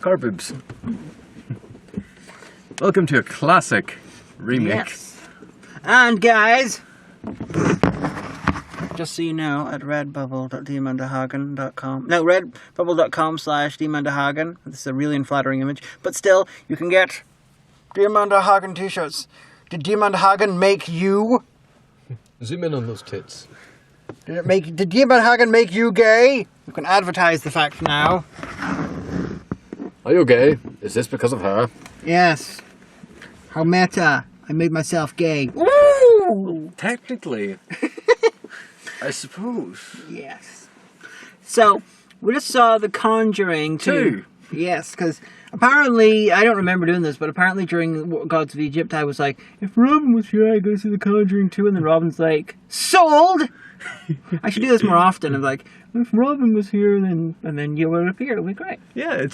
Car boobs. Welcome to a classic remake. Yes. And guys, just so you know, at redbubble.deamandahagen.com. No, redbubble.com/deamandahagen. This is a really unflattering image, but still, you can get Diamanda Hagen t-shirts. Did Diamanda Hagen make you? Zoom in on those tits. Did Diamanda Hagen make you gay? You can advertise the fact now. Are you gay? Is this because of her? Yes. How meta. I made myself gay. Woo! Technically. I suppose. Yes. So, we just saw The Conjuring 2. Yes, because apparently, I don't remember doing this, but apparently during Gods of Egypt, I was like, if Robyn was here, I'd go see The Conjuring 2, and then Robyn's like, sold! I should do this more often. I'm like, if Robyn was here, and then you would appear. It would be great. Yeah, I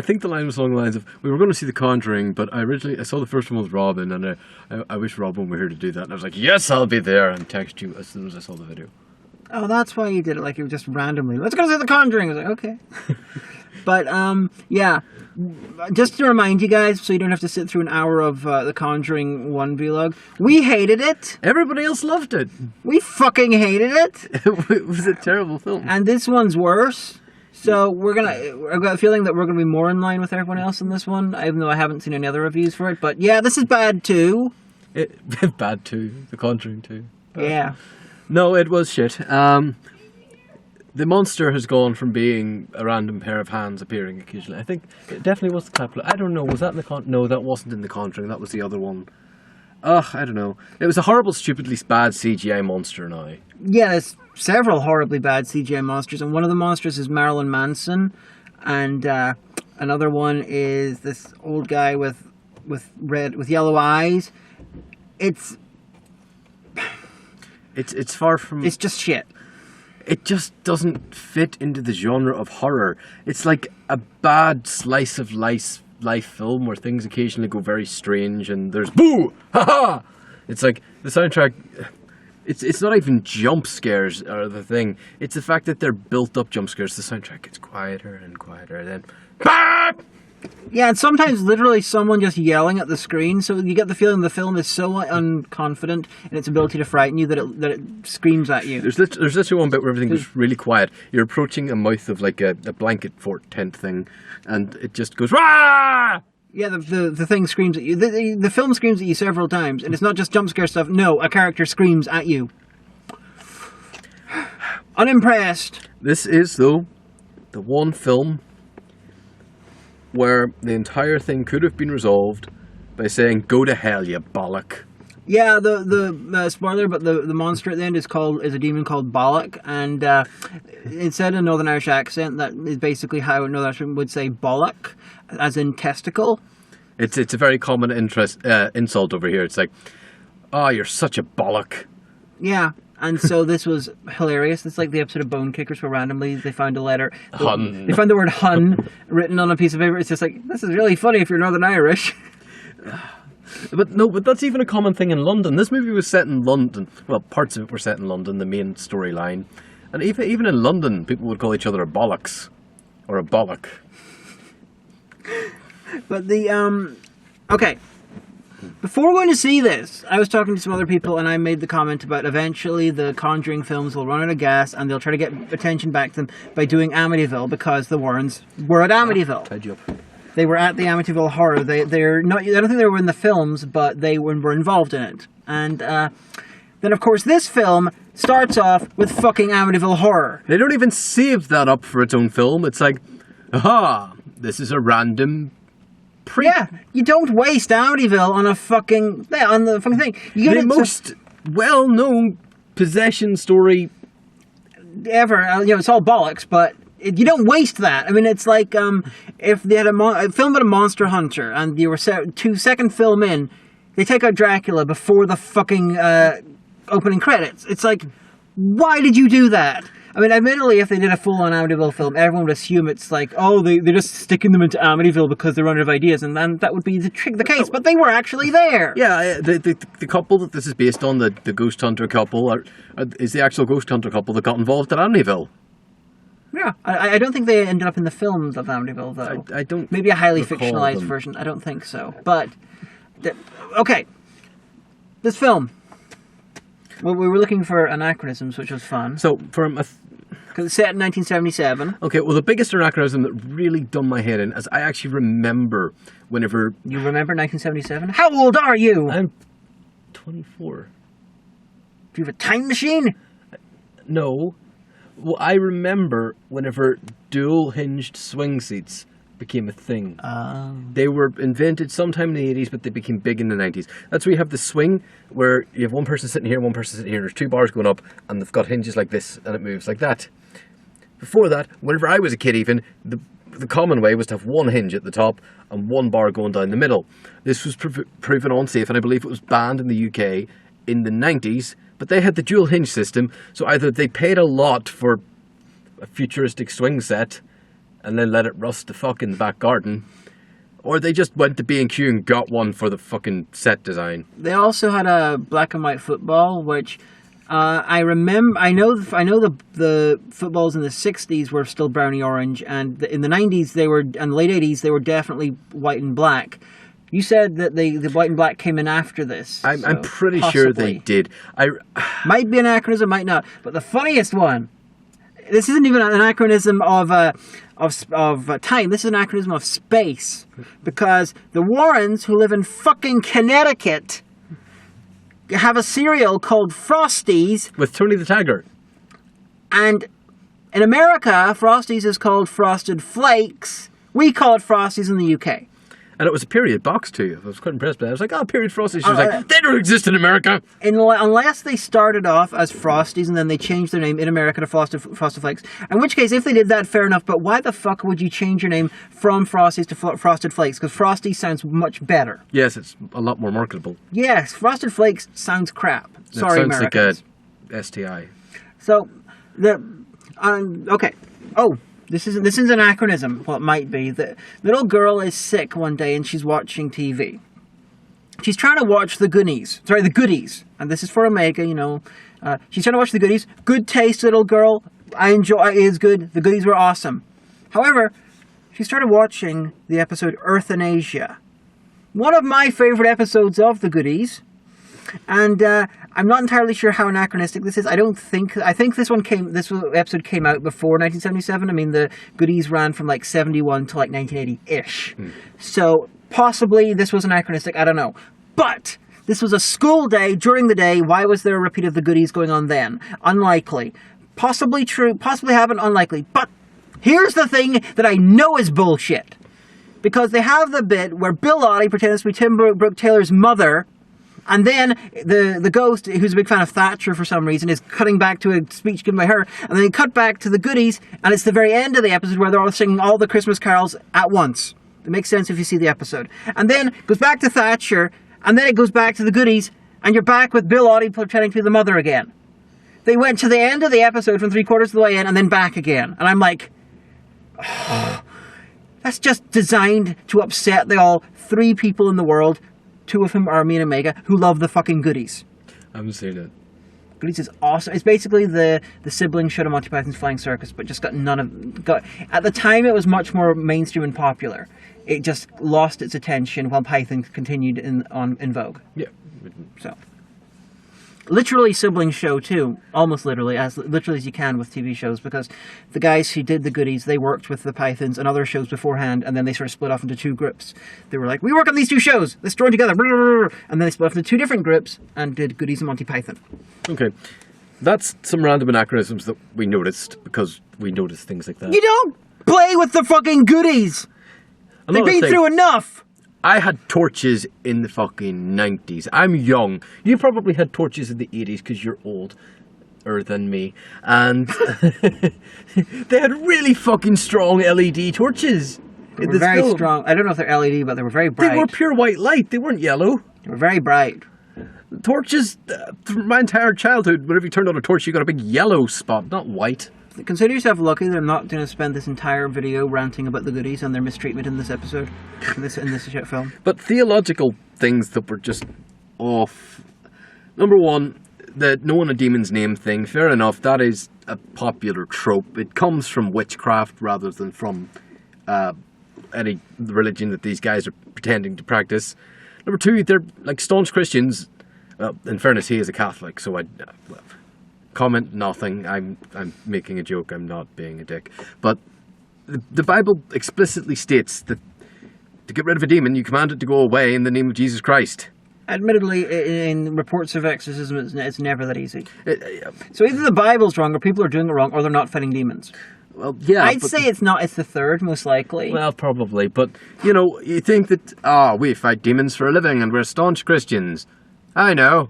think the line was along the lines of, we were going to see The Conjuring, but I saw the first one with Robyn, and I wish Robyn were here to do that. And I was like, yes, I'll be there, and text you as soon as I saw the video. Oh, that's why you did it, like it was just randomly. Let's go see The Conjuring. I was like, okay. But, yeah. Just to remind you guys, so you don't have to sit through an hour of The Conjuring 1 vlog, we hated it. Everybody else loved it. We fucking hated it. It was a terrible film. And this one's worse. So I've got a feeling that we're gonna be more in line with everyone else in this one, even though I haven't seen any other reviews for it. But yeah, this is bad too. Bad too. The Conjuring 2. Yeah. No, it was shit. The monster has gone from being a random pair of hands appearing occasionally. I think it definitely was the clap. I don't know. Was that in the No, that wasn't in The Conjuring. That was the other one. Ugh, I don't know. It was a horrible, stupidly bad CGI monster now. Yeah, there's several horribly bad CGI monsters, and one of the monsters is Marilyn Manson, and another one is this old guy with yellow eyes. It's far from. It's just shit. It just doesn't fit into the genre of horror. It's like a bad slice of life film where things occasionally go very strange and there's boo! Ha-ha! It's like the soundtrack. It's not even jump scares are the thing. It's the fact that they're built up jump scares. The soundtrack gets quieter and quieter, and then yeah, and sometimes literally someone just yelling at the screen, so you get the feeling the film is so unconfident in its ability to frighten you that it screams at you. There's literally one bit where everything goes really quiet. You're approaching a mouth of like a blanket fort tent thing, and it just goes rah! Yeah, the thing screams at you. The film screams at you several times, and it's not just jump scare stuff. No, a character screams at you. Unimpressed. This is, though, the one film where the entire thing could have been resolved by saying, go to hell, you bollock. Yeah, the spoiler, but the monster at the end is a demon called Bollock, and it's said in a Northern Irish accent. That is basically how a Northern Irishman would say bollock, as in testicle. It's a very common insult over here. It's like, oh, you're such a bollock. Yeah, and so this was hilarious. It's like the episode of Bone Kickers where randomly they found a letter. Hun. They found the word hun written on a piece of paper. It's just like, this is really funny if you're Northern Irish. But that's even a common thing in London. This movie was set in London. Well, parts of it were set in London, the main storyline. And even in London, people would call each other a bollocks. Or a bollock. But okay. Before going to see this, I was talking to some other people and I made the comment about eventually the Conjuring films will run out of gas and they'll try to get attention back to them by doing Amityville because the Warrens were at Amityville. Tied you up. They were at the Amityville Horror. They're not. I don't think they were in the films, but they were involved in it. And then, of course, this film starts off with fucking Amityville Horror. They don't even save that up for its own film. It's like, aha, this is a random. Yeah, you don't waste Amityville on the fucking thing. You the most well-known possession story ever. It's all bollocks, but you don't waste that. I mean, it's like if they had a film about a monster hunter and you were second film in, they take out Dracula before the fucking opening credits. It's like, why did you do that? I mean, admittedly, if they did a full-on Amityville film, everyone would assume it's like, oh, they're just sticking them into Amityville because they're running out of ideas, and then that would be the case. But they were actually there. Yeah, the couple that this is based on, the ghost hunter couple, is the actual ghost hunter couple that got involved at Amityville. Yeah, I don't think they ended up in the films of Amityville, though. I don't. Maybe a highly recall fictionalized them. version. I don't think so. But, okay. This film. Well, we were looking for anachronisms, which was fun. So, from a... Because it's set in 1977. Okay, well, the biggest anachronism that really done my head in is I actually remember whenever... You remember 1977? How old are you? I'm 24. Do you have a time machine? No. Well, I remember whenever dual-hinged swing seats became a thing. They were invented sometime in the 80s, but they became big in the 90s. That's where you have the swing, where you have one person sitting here and one person sitting here, and there's two bars going up, and they've got hinges like this, and it moves like that. Before that, whenever I was a kid even, the common way was to have one hinge at the top and one bar going down the middle. This was proven unsafe, and I believe it was banned in the UK in the 90s, but they had the dual hinge system, so either they paid a lot for a futuristic swing set and then let it rust the fuck in the back garden, or they just went to B&Q and got one for the fucking set design. They also had a black and white football, which I remember. I know the footballs in the 60s were still browny orange, and in the 90s and late 80s they were definitely white and black. You said that the white and black came in after this. I'm pretty sure they did. Might be an anachronism, might not. But the funniest one, this isn't even an anachronism of time. This is an anachronism of space, because the Warrens, who live in fucking Connecticut, have a cereal called Frosties with Tony the Tiger. And in America, Frosties is called Frosted Flakes. We call it Frosties in the UK. And it was a period box too. I was quite impressed by that. I was like, oh, period Frosties. She was like, they don't exist in America. Unless they started off as Frosties and then they changed their name in America to Frosted Flakes. In which case, if they did that, fair enough. But why the fuck would you change your name from Frosties to Frosted Flakes? Because Frosty sounds much better. Yes, it's a lot more marketable. Yes, Frosted Flakes sounds crap. Sorry, it sounds Americans. like a STI. So, okay. Oh. This is an anachronism. Well, it might be. The little girl is sick one day and she's watching TV. She's trying to watch the Goonies. Sorry, the Goodies. And this is for Omega, you know. She's trying to watch the Goodies. Good taste, little girl. I enjoy it. Is good. The Goodies were awesome. However, she started watching the episode Euthanasia. One of my favorite episodes of the Goodies. And I'm not entirely sure how anachronistic this is. I think this episode came out before 1977. I mean, the Goodies ran from like 71 to like 1980-ish. So possibly this was anachronistic. I don't know. But this was a school day during the day. Why was there a repeat of the Goodies going on then? Unlikely. Possibly true. Possibly happened. Unlikely. But here's the thing that I know is bullshit. Because they have the bit where Bill Oddie pretends to be Tim Brooke Taylor's mother. And then the ghost, who's a big fan of Thatcher for some reason, is cutting back to a speech given by her. And then they cut back to the Goodies, and it's the very end of the episode where they're all singing all the Christmas carols at once. It makes sense if you see the episode. And then it goes back to Thatcher, and then it goes back to the Goodies, and you're back with Bill Oddie pretending to be the mother again. They went to the end of the episode from 3/4 of the way in, and then back again. And I'm like, oh, that's just designed to upset the all three people in the world. Two of whom are me and Omega, who love the fucking Goodies. I haven't seen it. Goodies is awesome. It's basically the sibling show to Monty Python's Flying Circus, but just got at the time it was much more mainstream and popular. It just lost its attention while Python continued in vogue. Yeah. So, literally sibling show too, almost literally as you can with TV shows, because the guys who did the Goodies, they worked with the Pythons and other shows beforehand, and then they sort of split off into two groups. They were like, we work on these two shows, let's join together, and then they split off into two different groups and did Goodies and Monty Python. Okay, that's some random anachronisms that we noticed, because we noticed things like that. You don't play with the fucking Goodies! They've been through enough! I had torches in the fucking 90s. I'm young. You probably had torches in the 80s because you're older than me. And they had really fucking strong LED torches. They were very strong. I don't know if they're LED, but they were very bright. They were pure white light. They weren't yellow. They were very bright. Torches, through my entire childhood, whenever you turned on a torch, you got a big yellow spot, not white. consider yourself lucky that I'm not going to spend this entire video ranting about the goodies and their mistreatment in this episode, in this shit film. But theological things that were just off. Number one, the knowing a demon's name thing. Fair enough, that is a popular trope. It comes from witchcraft rather than from any religion that these guys are pretending to practice. Number two, they're like staunch Christians. In fairness, he is a Catholic, so comment nothing. I'm making a joke. I'm not being a dick. But the Bible explicitly states that to get rid of a demon, you command it to go away in the name of Jesus Christ. Admittedly, in reports of exorcism, it's never that easy. So either the Bible's wrong, or people are doing it wrong, or they're not fighting demons. Well, yeah. I'd say it's not. It's the third, most likely. Well, probably. But, you think that, we fight demons for a living and we're staunch Christians. I know.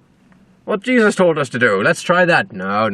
What Jesus told us to do. Let's try that. No.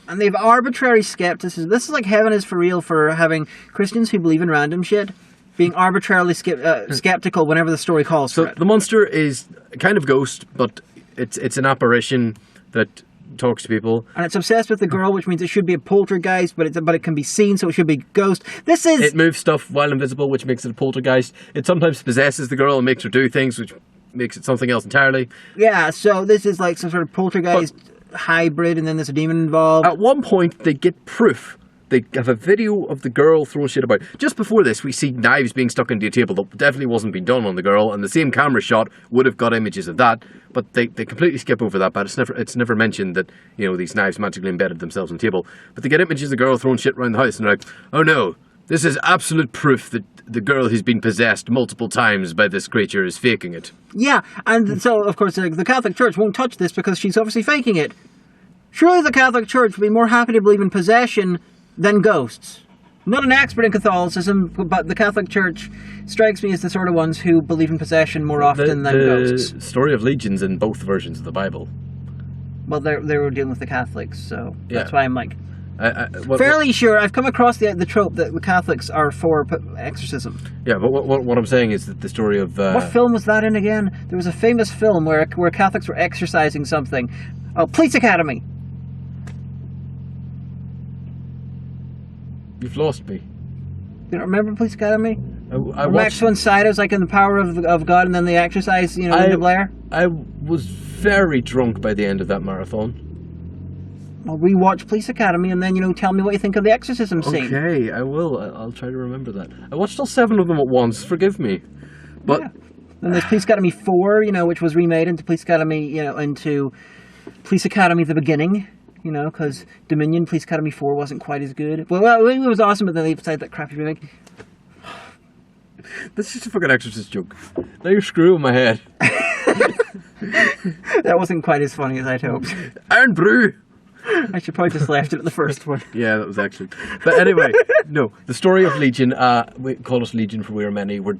And they have arbitrary skepticism. This is like heaven is for real for having Christians who believe in random shit being arbitrarily skeptical whenever the story calls for it. So the monster is a kind of ghost, but it's an apparition that talks to people. And it's obsessed with the girl, which means it should be a poltergeist, but it can be seen, so it should be ghost. It moves stuff while invisible, which makes it a poltergeist. It sometimes possesses the girl and makes her do things, which makes it something else entirely. Yeah, so this is like some sort of poltergeist hybrid, and then there's a demon involved. At one point, they get proof. They have a video of the girl throwing shit about. Just before this, we see knives being stuck into a table that definitely wasn't being done on the girl, and the same camera shot would have got images of that, but they completely skip over that, but it's never mentioned that, these knives magically embedded themselves on the table. But they get images of the girl throwing shit around the house, and they're like, oh no, this is absolute proof that the girl who's been possessed multiple times by this creature is faking it. Yeah, and so, of course, the Catholic Church won't touch this because she's obviously faking it. Surely the Catholic Church would be more happy to believe in possession than ghosts. Not an expert in Catholicism, but the Catholic Church strikes me as the sort of ones who believe in possession more often than ghosts. The story of legions in both versions of the Bible. Well, they were dealing with the Catholics, so that's Yeah. why I'm like... fairly sure I've come across the trope that the Catholics are for exorcism. Yeah, but what I'm saying is that the story of... What film was that in again? There was a famous film where Catholics were exorcising something. Oh, Police Academy! You've lost me. You don't remember Police Academy? I Max von Sydow's like in the power of God, and then they exercise, Linda Blair. I was very drunk by the end of that marathon. Well, rewatch Police Academy, and then tell me what you think of the exorcism scene. Okay, I will. I'll try to remember that. I watched all 7 of them at once. Forgive me, but Then there's Police Academy 4, which was remade into Police Academy, into Police Academy the Beginning. Because Dominion Police Academy 4 wasn't quite as good. Well, it was awesome, but then they decided that crappy remake. That's just a fucking Exorcist joke. Now you're screwing my head. That wasn't quite as funny as I'd hoped. Iron Brew! I should probably just left it at the first one. Yeah, that was excellent. But anyway, no. The story of Legion, we call us Legion for we are many. We're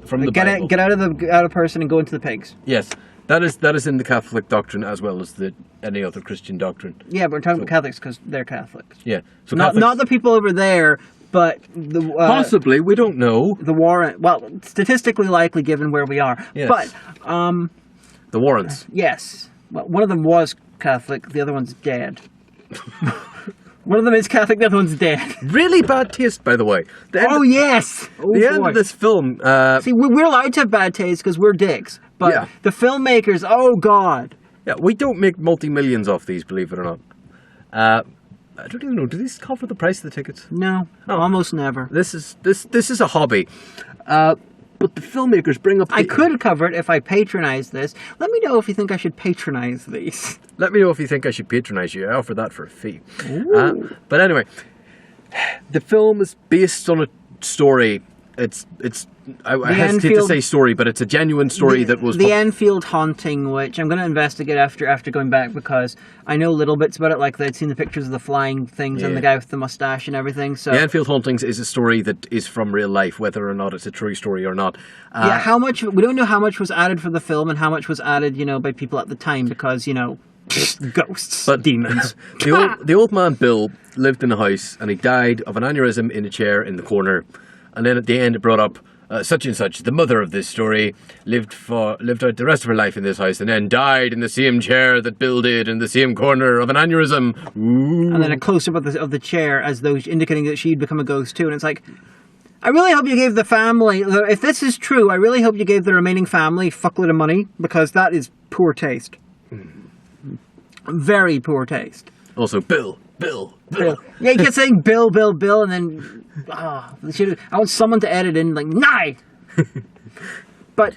from the Bible. Get out of person and go into the pigs. Yes. That is in the Catholic doctrine as well as any other Christian doctrine. Yeah, but we're talking about Catholics because they're Catholics. Yeah. So not the people over there, but the... possibly, we don't know. The warrant... Well, statistically likely given where we are. Yes. But, the Warrants. Yes. Well, one of them was Catholic, the other one's dead. One of them is Catholic, the other one's dead. Really bad taste, by the way. Yes! The end of this film... See, we're allowed to have bad taste because we're dicks. But the filmmakers, oh God. Yeah, we don't make multi-millions off these, believe it or not. I don't even know, do these cover the price of the tickets? No, almost never. This is a hobby. But the filmmakers bring up... I could cover it if I patronize this. Let me know if you think I should patronize these. Let me know if you think I should patronize you. I offer that for a fee. But anyway, the film is based on a story. I hesitate to say story, but it's a genuine story that was... The Enfield haunting, which I'm going to investigate after going back, because I know little bits about it, like I'd seen the pictures of the flying things and the guy with the mustache and everything. So the Enfield hauntings is a story that is from real life, whether or not it's a true story or not. How much... We don't know how much was added for the film and how much was added, by people at the time, because, ghosts. But demons. The old man, Bill, lived in a house, and he died of an aneurysm in a chair in the corner. And then at the end it brought up, such and such, the mother of this story, lived out the rest of her life in this house and then died in the same chair that Bill did in the same corner of an aneurysm. Ooh. And then a close-up of the chair as though indicating that she'd become a ghost too. And it's like, I really hope you gave the family, if this is true, I really hope you gave the remaining family a fuckload of money, because that is poor taste. Very poor taste. Also, Bill. Yeah, you kept saying Bill, and then I want someone to edit in like, "Nye." But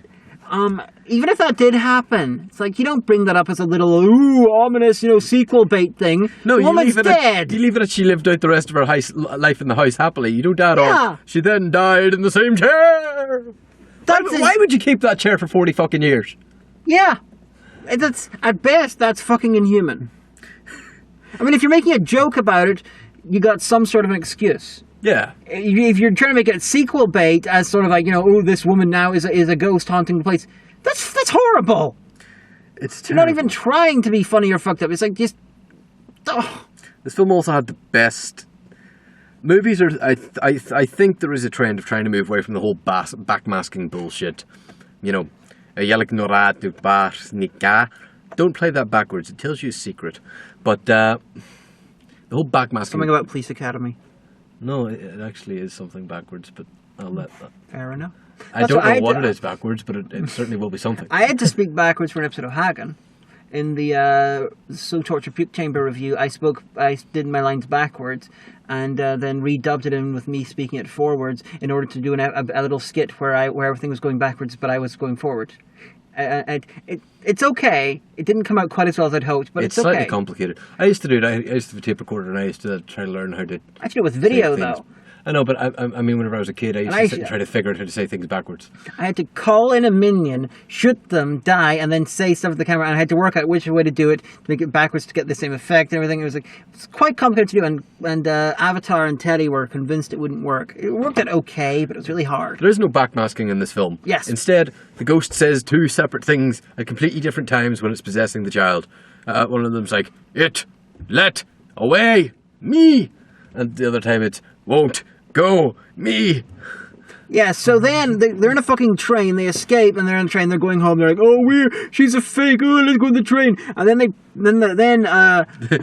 even if that did happen, it's like you don't bring that up as a little ominous, sequel bait thing. No, the woman's dead. You leave it that she lived out the rest of her life in the house happily. You don't add on. She then died in the same chair. Why would you keep that chair for 40 fucking years? Yeah. That's at best, that's fucking inhuman. I mean, if you're making a joke about it, you got some sort of an excuse. Yeah. If you're trying to make it sequel bait as sort of like, this woman now is a ghost haunting the place, that's horrible. It's terrible. You're not even trying to be funny or fucked up. It's like just... Oh. This film also had the best... Movies are... I think there is a trend of trying to move away from the whole backmasking bullshit. Yellik Norat Nika. Don't play that backwards. It tells you a secret. But the whole backmasking... Something about Police Academy. No, it actually is something backwards, but I'll let that... Fair enough. I don't know what it is backwards, but it certainly will be something. I had to speak backwards for an episode of Hagen. In the So Torture Puke Chamber review, I did my lines backwards, and then redubbed it in with me speaking it forwards in order to do a little skit where everything was going backwards, but I was going forward. It's okay. It didn't come out quite as well as I'd hoped, but it's okay. It's slightly complicated. I used to do it. I used to have a tape recorder, and I used to try to learn how to... I should do it with video, though. I know, but I mean, whenever I was a kid, I used to sit and try to figure out how to say things backwards. I had to call in a minion, shoot them, die, and then say stuff to the camera, and I had to work out which way to do it to make it backwards to get the same effect and everything. It's quite complicated to do, and Avatar and Teddy were convinced it wouldn't work. It worked out okay, but it was really hard. There is no backmasking in this film. Yes. Instead, the ghost says two separate things at completely different times when it's possessing the child. One of them's like, "It, let, away, me," and the other time it's, "Won't, go, me." Yeah, so then they're in a fucking train, they escape, and they're on the train, they're going home, they're like, she's a fake, let's go on the train. And then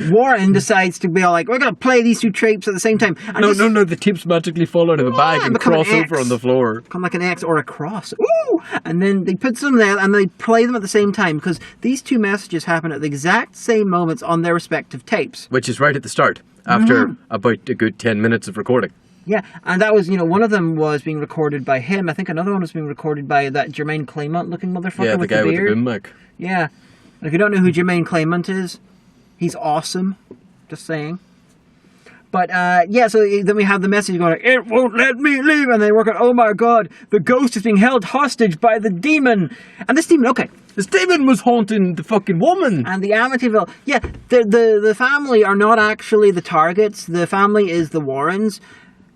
Warren decides to be all like, we're going to play these two tapes at the same time. And no, the tapes magically fall out of the bag and cross over on the floor. Come like an X or a cross. Ooh! And then they put them there and they play them at the same time, because these two messages happen at the exact same moments on their respective tapes. Which is right at the start, after about a good 10 minutes of recording. Yeah, and that was, one of them was being recorded by him. I think another one was being recorded by that Jermaine Claymont-looking motherfucker with the beard. Yeah, the guy with the boom mic. Yeah. And if you don't know who Jermaine Claymont is, he's awesome. Just saying. But, so then we have the message going, "It won't let me leave." And they work out, oh my god, the ghost is being held hostage by the demon. And this demon, this demon was haunting the fucking woman. And the Amityville. Yeah, the family are not actually the targets. The family is the Warrens.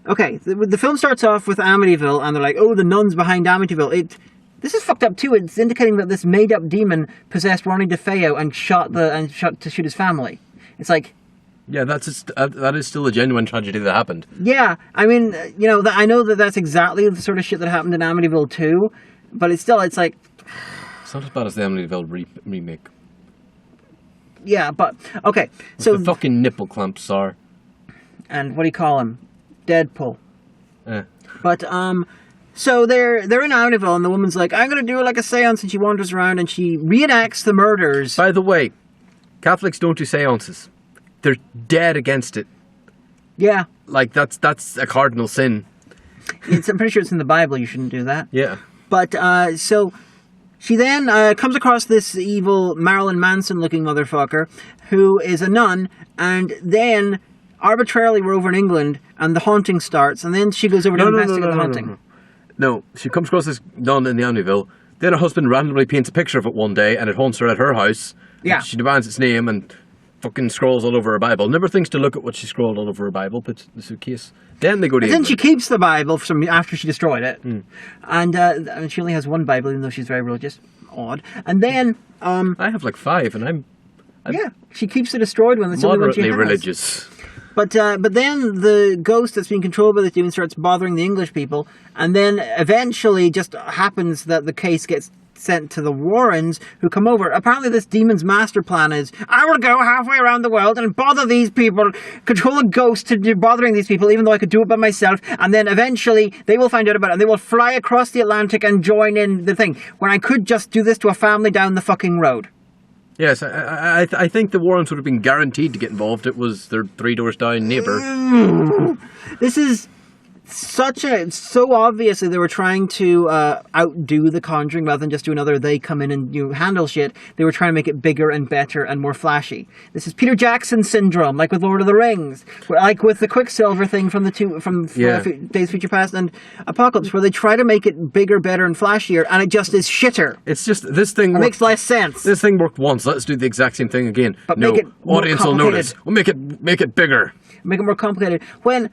Okay, the film starts off with Amityville, and they're like, "Oh, the nuns behind Amityville." This is fucked up too. It's indicating that this made-up demon possessed Ronnie DeFeo and shot to shoot his family. It's like, yeah, that is still a genuine tragedy that happened. Yeah, I mean, I know that's exactly the sort of shit that happened in Amityville too, but it's like, it's not as bad as the Amityville remake. Yeah, but okay, so the fucking nipple clamps are. And what do you call him? Deadpool. But so they're in Amityville, and the woman's like, "I'm gonna do it like a seance," and she wanders around and she reenacts the murders. By the way, Catholics don't do seances. They're dead against it. Yeah, like that's a cardinal sin. I'm pretty sure it's in the Bible. You shouldn't do that. Yeah. But so she then comes across this evil Marilyn Manson-looking motherfucker who is a nun, and then arbitrarily we're over in England and the haunting starts, and then she goes over to investigate the haunting. No, she comes across this nun in the Amityville. Then her husband randomly paints a picture of it one day, and it haunts her at her house. Yeah. She demands its name and fucking scrolls all over her Bible. Never thinks to look at what she scrolled all over her Bible, puts it in the suitcase. Then they go to England. Then she keeps the Bible after she destroyed it. And she only has one Bible, even though she's very religious. Odd. And then I have like 5, and I'm yeah, she keeps the destroyed one. That's the only one she has. Moderately religious. But then the ghost that's being controlled by the demon starts bothering the English people, and then eventually just happens that the case gets sent to the Warrens, who come over. Apparently this demon's master plan is, I will go halfway around the world and bother these people, control a ghost to do bothering these people, even though I could do it by myself, and then eventually they will find out about it, and they will fly across the Atlantic and join in the thing, when I could just do this to a family down the fucking road. Yes, I think the Warrens would have been guaranteed to get involved. It was their 3 doors down neighbour. This is so obviously they were trying to outdo The Conjuring rather than just do another they come in and handle shit. They were trying to make it bigger and better and more flashy. This is Peter Jackson syndrome, like with Lord of the Rings, like with the Quicksilver thing from Days of Future Past and Apocalypse, where they try to make it bigger, better, and flashier, and it just is shitter. It's just this thing. It makes less sense. This thing worked once. Let's do the exact same thing again. But no, make it more audience will notice. We'll make it bigger. Make it more complicated. When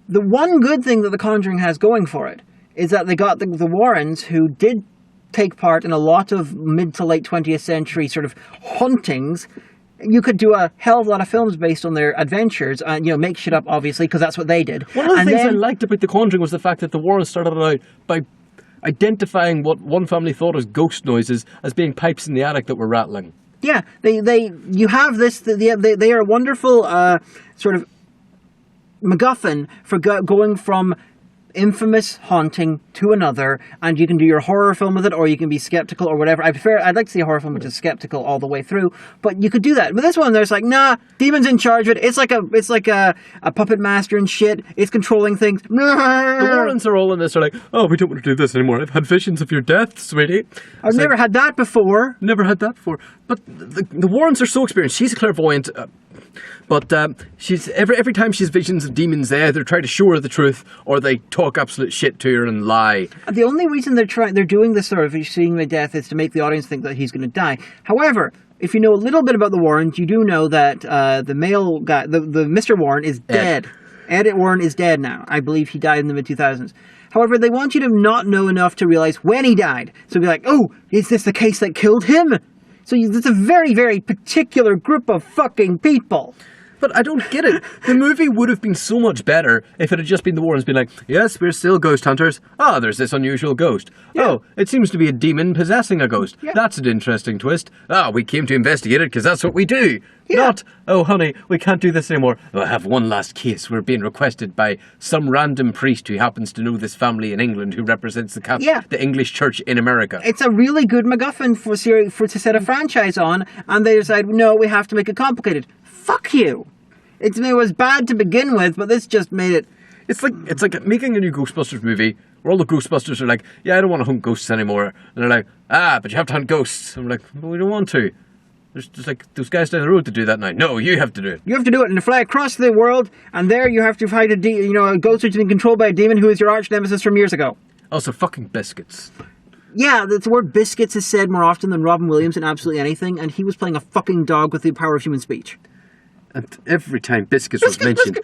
the one good thing that The Conjuring has going for it is that they got the Warrens, who did take part in a lot of mid to late 20th century sort of hauntings. You could do a hell of a lot of films based on their adventures and, make shit up, obviously, because that's what they did. One of the things I liked about The Conjuring was the fact that the Warrens started out by identifying what one family thought as ghost noises as being pipes in the attic that were rattling. Yeah, you have this, they are a wonderful sort of MacGuffin for going from infamous haunting to another, and you can do your horror film with it, or you can be skeptical or whatever. I'd like to see a horror film which is skeptical all the way through, but you could do that. But this one, there's like, nah, demons in charge of it. It's like a puppet master and shit. It's controlling things. The Warrens are all in this. Are like, oh, we don't want to do this anymore. I've had visions of your death, sweetie. I've never had that before. Never had that before. But the Warrens are so experienced. She's a clairvoyant. But she's every time she has visions of demons, they either try to show her the truth or they talk absolute shit to her and lie. The only reason they're doing this sort of seeing the death is to make the audience think that he's going to die. However, if you know a little bit about the Warrens, you do know that the male guy, the Mr. Warren, is dead. Ed Warren is dead now. I believe he died in the mid-2000s. However, they want you to not know enough to realize when he died. So be like, oh, is this the case that killed him? So it's a very, very particular group of fucking people. But I don't get it. The movie would have been so much better if it had just been the Warrens being like, yes, we're still ghost hunters. Ah, there's this unusual ghost. Yeah. Oh, it seems to be a demon possessing a ghost. Yeah. That's an interesting twist. Ah, we came to investigate it because that's what we do. Yeah. Not, oh, honey, we can't do this anymore. Oh, I have one last case. We're being requested by some random priest who happens to know this family in England who represents the English church in America. It's a really good MacGuffin to set a franchise on, and they decide, no, we have to make it complicated. Fuck you. It was bad to begin with, but this just made it. It's like making a new Ghostbusters movie where all the Ghostbusters are like, yeah, I don't want to hunt ghosts anymore. And they're like, but you have to hunt ghosts. And we're like, well, we don't want to. There's just like those guys down the road to do that now. No, you have to do it. You have to do it and fly across the world, and there you have to fight a ghost which has been controlled by a demon who is your arch nemesis from years ago. Also, fucking biscuits. Yeah, the word biscuits is said more often than Robin Williams in absolutely anything, and he was playing a fucking dog with the power of human speech. And every time biscuits was mentioned,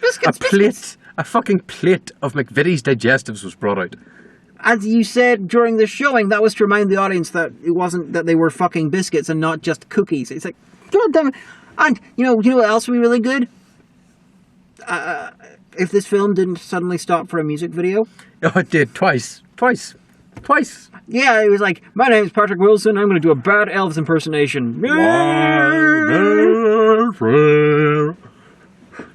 a fucking plate of McVitie's digestives was brought out. As you said during the showing, that was to remind the audience that it wasn't that they were fucking biscuits and not just cookies. It's like, God damn it. And you know what else would be really good? If this film didn't suddenly stop for a music video. Oh, it did twice. Yeah, it was like, my name's Patrick Wilson, I'm going to do a bad Elvis impersonation.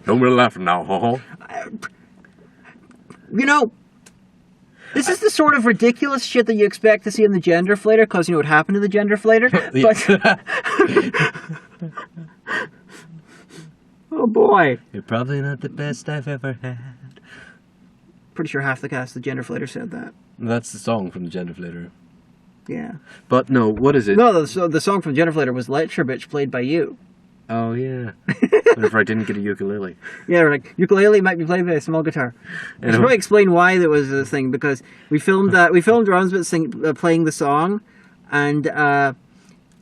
Don't be laughing now, ho-ho. This is the sort of ridiculous shit that you expect to see in the Gender Flater, because you know what happened to the Gender Flater? But oh boy. You're probably not the best I've ever had. Pretty sure half the cast of the Gender Flater said that. That's the song from the Gender Flater. Yeah. But no, what is it? No, the song from Gender Flater was Lecture Bitch, played by you. Oh, yeah. Whenever I didn't get a ukulele. Yeah, like, ukulele might be played by a small guitar. I should probably explain why there was this thing, because we filmed Robyn's bit playing the song, and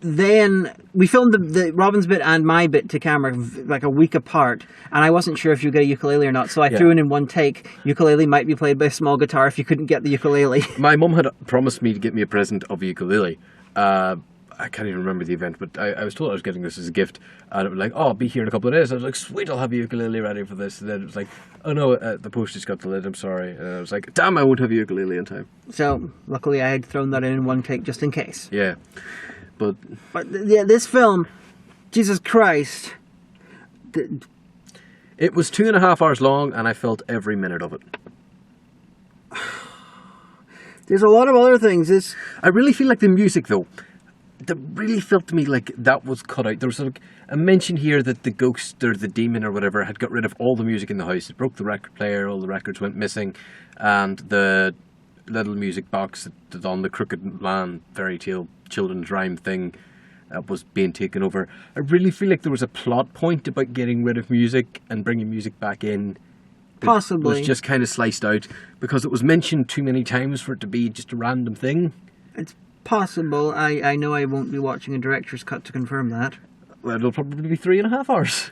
then we filmed the Robyn's bit and my bit to camera like a week apart, and I wasn't sure if you get a ukulele or not, so I threw in one take, ukulele might be played by a small guitar if you couldn't get the ukulele. My mum had promised me to get me a present of a ukulele. I can't even remember the event, but I was told I was getting this as a gift, and it was like, oh, I'll be here in a couple of days. I was like, sweet, I'll have a ukulele ready for this. And then it was like, oh no, the post just got delayed, I'm sorry. And I was like, damn, I won't have a ukulele in time. So, luckily I had thrown that in one take just in case. Yeah. But yeah, this film, Jesus Christ. It was 2.5 hours long, and I felt every minute of it. There's a lot of other things. I really feel like the music, though, that really felt to me like that was cut out. There was like a mention here that the ghost or the demon or whatever had got rid of all the music in the house. It broke the record player, all the records went missing, and the little music box that on the Crooked Man fairy tale children's rhyme thing was being taken over. I really feel like there was a plot point about getting rid of music and bringing music back in. Possibly. Was just kind of sliced out because it was mentioned too many times for it to be just a random thing. It's possible. I know I won't be watching a director's cut to confirm that. Well, it'll probably be 3.5 hours.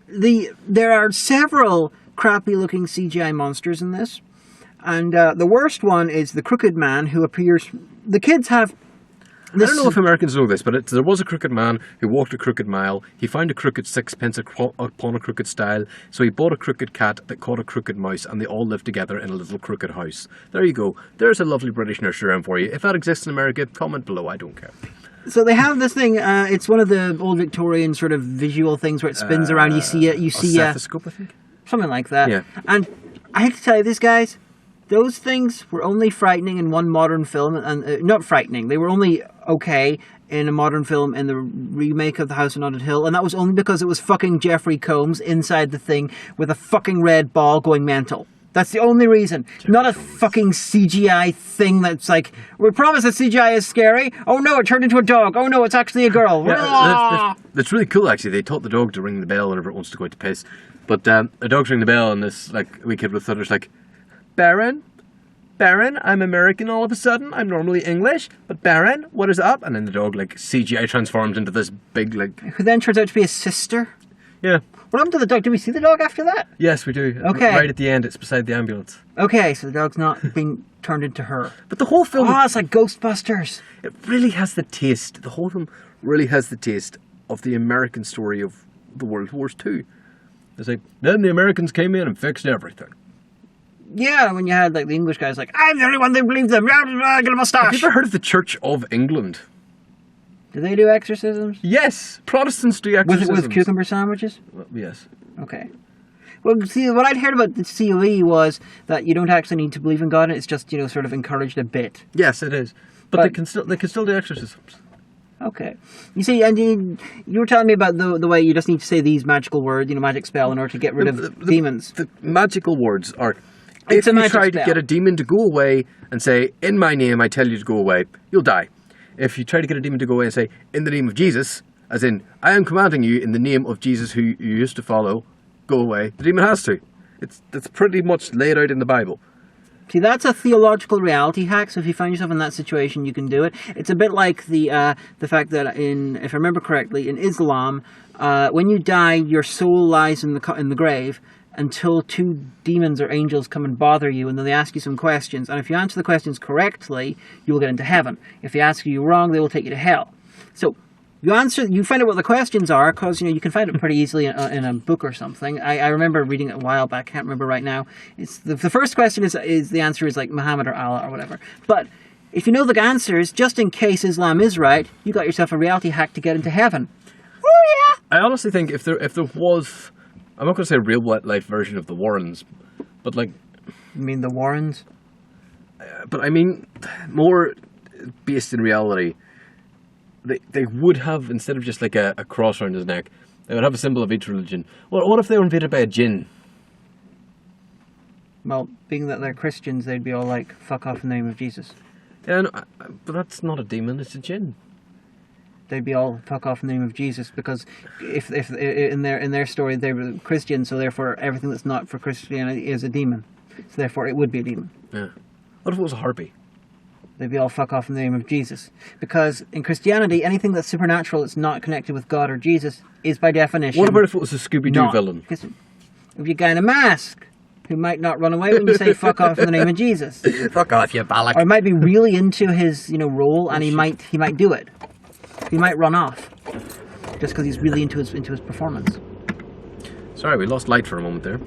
There are several crappy-looking CGI monsters in this, and the worst one is the Crooked Man who appears. The kids have. I don't know if Americans know this, but there was a crooked man who walked a crooked mile. He found a crooked sixpence upon a crooked stile, so he bought a crooked cat that caught a crooked mouse, and they all lived together in a little crooked house. There you go. There's a lovely British nursery rhyme for you. If that exists in America, comment below. I don't care. So they have this thing. It's one of the old Victorian sort of visual things where it spins around. You see it. You see a stethoscope, I think. Something like that. Yeah. And I have to tell you this, guys. Those things were only frightening in one modern film, and not frightening. They were only okay in a modern film in the remake of The House on Haunted Hill, and that was only because it was fucking Jeffrey Combs inside the thing with a fucking red ball going mental. That's the only reason. Not a fucking CGI thing that's like, we promise that CGI is scary. Oh no, it turned into a dog. Oh no, it's actually a girl. Yeah, that's really cool, actually. They taught the dog to ring the bell whenever it wants to go out to piss. But a dog's ringing the bell, and this like wee kid with thunder is like, Baron, I'm American all of a sudden. I'm normally English, but Baron, what is up? And then the dog, like, CGI transforms into this big, like... Who then turns out to be his sister? Yeah. What happened to the dog? Did we see the dog after that? Yes, we do. Okay. Right at the end, it's beside the ambulance. Okay, so the dog's not being turned into her. But the whole film... Oh, it's like Ghostbusters. It really has the taste, the whole film really has the taste of the American story of the World Wars II. It's like, then the Americans came in and fixed everything. Yeah, when you had like the English guys like, I'm the only one that believes them. I got a mustache. Have you ever heard of the Church of England? Do they do exorcisms? Yes, Protestants do exorcisms. With cucumber sandwiches? Well, yes. Okay. Well, see, what I'd heard about the COE was that you don't actually need to believe in God. It's just, sort of encouraged a bit. Yes, it is. But they can still do exorcisms. Okay. You see, and you were telling me about the way you just need to say these magical words, magic spell in order to get rid of demons. The magical words are... If you try to get a demon to go away and say, in my name I tell you to go away, you'll die. If you try to get a demon to go away and say, in the name of Jesus, as in, I am commanding you in the name of Jesus who you used to follow, go away, the demon has to. It's pretty much laid out in the Bible. See, that's a theological reality hack, so if you find yourself in that situation, you can do it. It's a bit like the fact that, if I remember correctly, in Islam, when you die, your soul lies in the grave, until two demons or angels come and bother you, and then they ask you some questions. And if you answer the questions correctly, you will get into heaven. If they ask you wrong, they will take you to hell. So you find out what the questions are, because you can find it pretty easily in a book or something. I remember reading it a while back. Can't remember right now. It's the first question is the answer is like Muhammad or Allah or whatever. But if you know the answers, just in case Islam is right, you got yourself a reality hack to get into heaven. Oh yeah. I honestly think if there was. I'm not going to say a real life version of the Warrens, but like... You mean the Warrens? But I mean, more based in reality, they would have, instead of just like a cross around his neck, they would have a symbol of each religion. What if they were invaded by a jinn? Well, being that they're Christians, they'd be all like, fuck off in the name of Jesus. Yeah, no, but that's not a demon, it's a jinn. They'd be all fuck off in the name of Jesus, because if in their story they were Christian, so therefore everything that's not for Christianity is a demon. So therefore it would be a demon. Yeah. What if it was a harpy? They'd be all fuck off in the name of Jesus. Because in Christianity, anything that's supernatural that's not connected with God or Jesus is by definition... What about if it was a Scooby-Doo villain? If you guy in a mask who might not run away when you say fuck off in the name of Jesus. Fuck off, you ballock. Or might be really into his role, and he might do it. He might run off just because he's really into his performance. Sorry, we lost light for a moment there.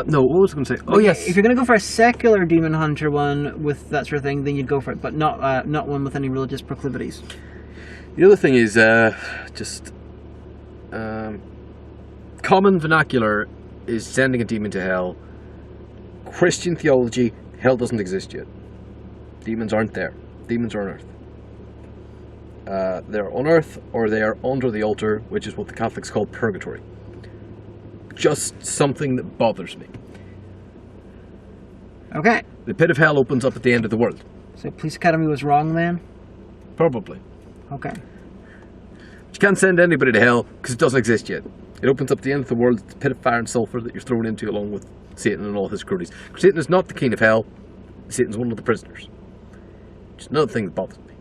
No, what was I going to say? Oh, yes. If you're going to go for a secular demon hunter one with that sort of thing, then you'd go for it, but not one with any religious proclivities. The other thing is common vernacular is sending a demon to hell. Christian theology, hell doesn't exist yet. Demons aren't there. Demons are on earth. They're on earth or they are under the altar, which is what the Catholics call purgatory. Just something that bothers me. Okay. The pit of hell opens up at the end of the world. So Police Academy was wrong then? Probably. Okay. But you can't send anybody to hell because it doesn't exist yet. It opens up at the end of the world. It's a pit of fire and sulphur that you're thrown into along with Satan and all his cronies. Satan is not the king of hell. Satan's one of the prisoners. Just another thing that bothers me.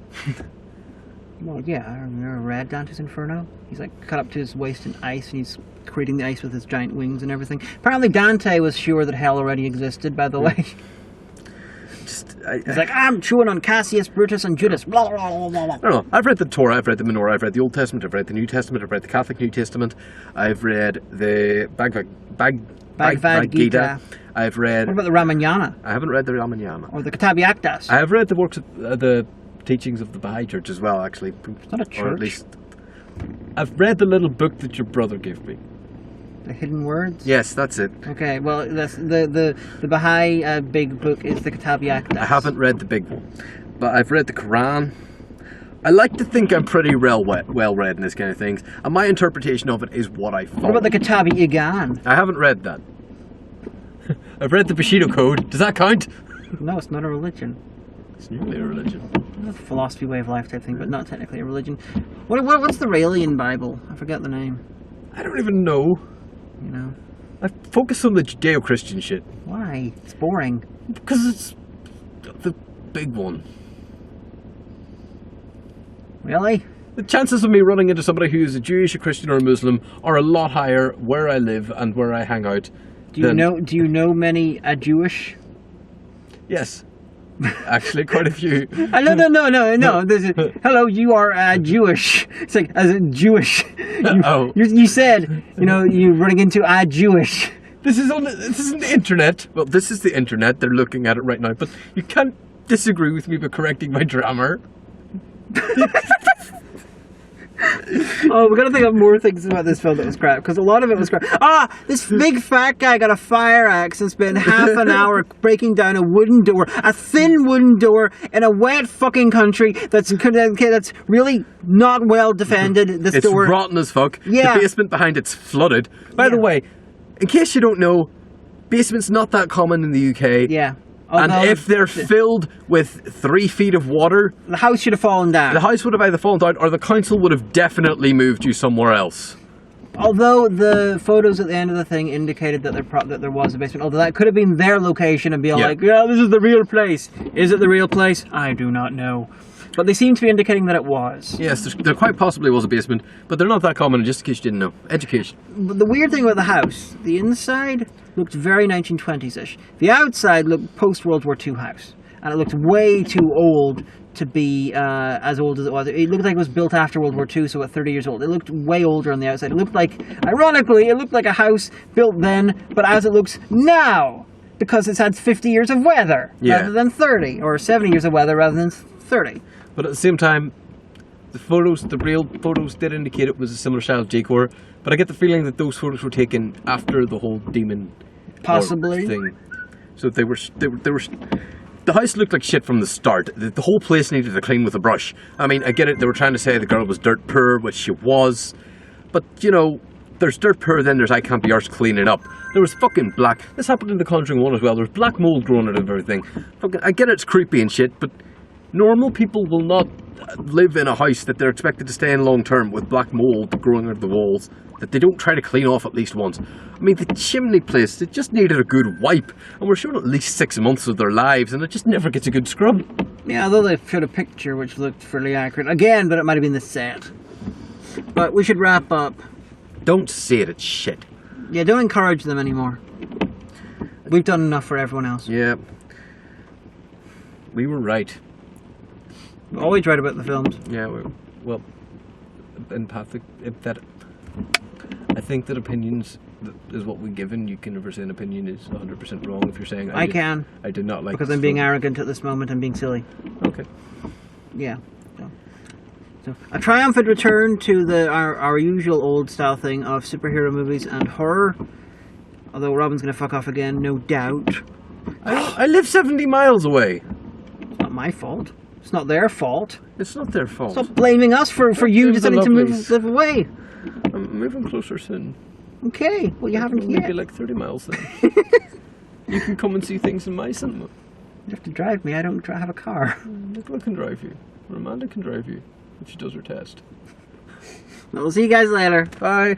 Well, yeah, I remember read Dante's Inferno. He's like cut up to his waist in ice, and he's creating the ice with his giant wings and everything. Apparently, Dante was sure that hell already existed. By the way, he's like, I'm chewing on Cassius, Brutus, and Judas. Blah, blah, blah, blah. I don't know. I've read the Torah, I've read the Menorah, I've read the Old Testament, I've read the New Testament, I've read the Catholic New Testament, I've read the Bhagavad Gita. I've read. What about the Ramayana? I haven't read the Ramayana. Or the Kitabi-Akdas? I have read the works of the teachings of the Baha'i Church as well, actually. It's not a church. Or at least, I've read the little book that your brother gave me. The Hidden Words? Yes, that's it. Okay, well, that's the Baha'i big book is the Kitabi-Akdas. I haven't read the big one, but I've read the Quran. I like to think I'm pretty well read in this kind of things, and my interpretation of it is what I follow. What about the Kitabi-Igan? I haven't read that. I've read the Bushido Code. Does that count? No, it's not a religion. It's nearly a religion. A philosophy, way of life type thing, but not technically a religion. What's the Raelian Bible? I forget the name. I don't even know. You know? I focus on the Judeo-Christian shit. Why? It's boring. Because it's the big one. Really? The chances of me running into somebody who is a Jewish, a Christian, or a Muslim are a lot higher where I live and where I hang out. Do you know many Jewish? Yes. Actually, quite a few. No. Hello, you are Jewish. It's like, as in Jewish. You said, you're running into Jewish. This is the internet. Well, this is the internet. They're looking at it right now. But you can't disagree with me by correcting my grammar. Oh, we gotta think of more things about this film that was crap, because a lot of it was crap. This big fat guy got a fire axe and spent half an hour breaking down a thin wooden door in a wet fucking country that's really not well defended. It's rotten as fuck. Yeah. The basement behind it's flooded. By the way, in case you don't know, basements not that common in the UK. Yeah. And if they're filled with 3 feet of water, the house should have fallen down. The house would have either fallen down or the council would have definitely moved you somewhere else. Although the photos at the end of the thing indicated that there was a basement, although that could have been their location and being like, yeah, this is the real place. Is it the real place? I do not know. But they seem to be indicating that it was. Yes, there quite possibly was a basement, but they're not that common, just in case you didn't know. Education. But the weird thing about the house, the inside looked very 1920s-ish. The outside looked post-World War II house. And it looked way too old to be as old as it was. It looked like it was built after World War II, so about 30 years old. It looked way older on the outside. It looked like, ironically, it looked like a house built then, but as it looks now. Because it's had 50 years of weather rather than 30, or 70 years of weather rather than 30. But at the same time, the real photos did indicate it was a similar style of decor, but I get the feeling that those photos were taken after the whole demon thing. So they were the house looked like shit from the start. The whole place needed to clean with a brush. I mean, I get it, they were trying to say the girl was dirt poor, which she was, but there's dirt poor, then there's I can't be arsed cleaning up. There was fucking black. This happened in the Conjuring 1 as well. There was black mold growing out of everything. I get it, it's creepy and shit, but normal people will not live in a house that they're expected to stay in long term with black mold growing out of the walls that they don't try to clean off at least once. I mean, the chimney place, it just needed a good wipe, and we're showing at least 6 months of their lives, and it just never gets a good scrub. Yeah, although they showed a picture which looked fairly accurate. Again, but it might have been the set. But we should wrap up. Don't say it, it's shit. Yeah, don't encourage them anymore. We've done enough for everyone else. Yeah. We were right. Always right about the films. Yeah, well, empathic. I think that opinions is what we give, and you can never say an opinion is 100% wrong if you're saying I can. I did not like Because this I'm being film. arrogant at this moment and being silly. Okay. Yeah. So a triumphant return to our usual old style thing of superhero movies and horror. Although Robyn's going to fuck off again, no doubt. I live 70 miles away. It's not my fault. It's not their fault. It's not their fault. Stop blaming us for you They're the deciding to lovelies. live away. I'm moving closer soon. Okay, well you haven't Maybe yet. like 30 miles then. You can come and see things in my cinema. You have to drive me. I don't have a car. Nicola can drive you. Or Amanda can drive you. If she does her test. We'll see you guys later. Bye.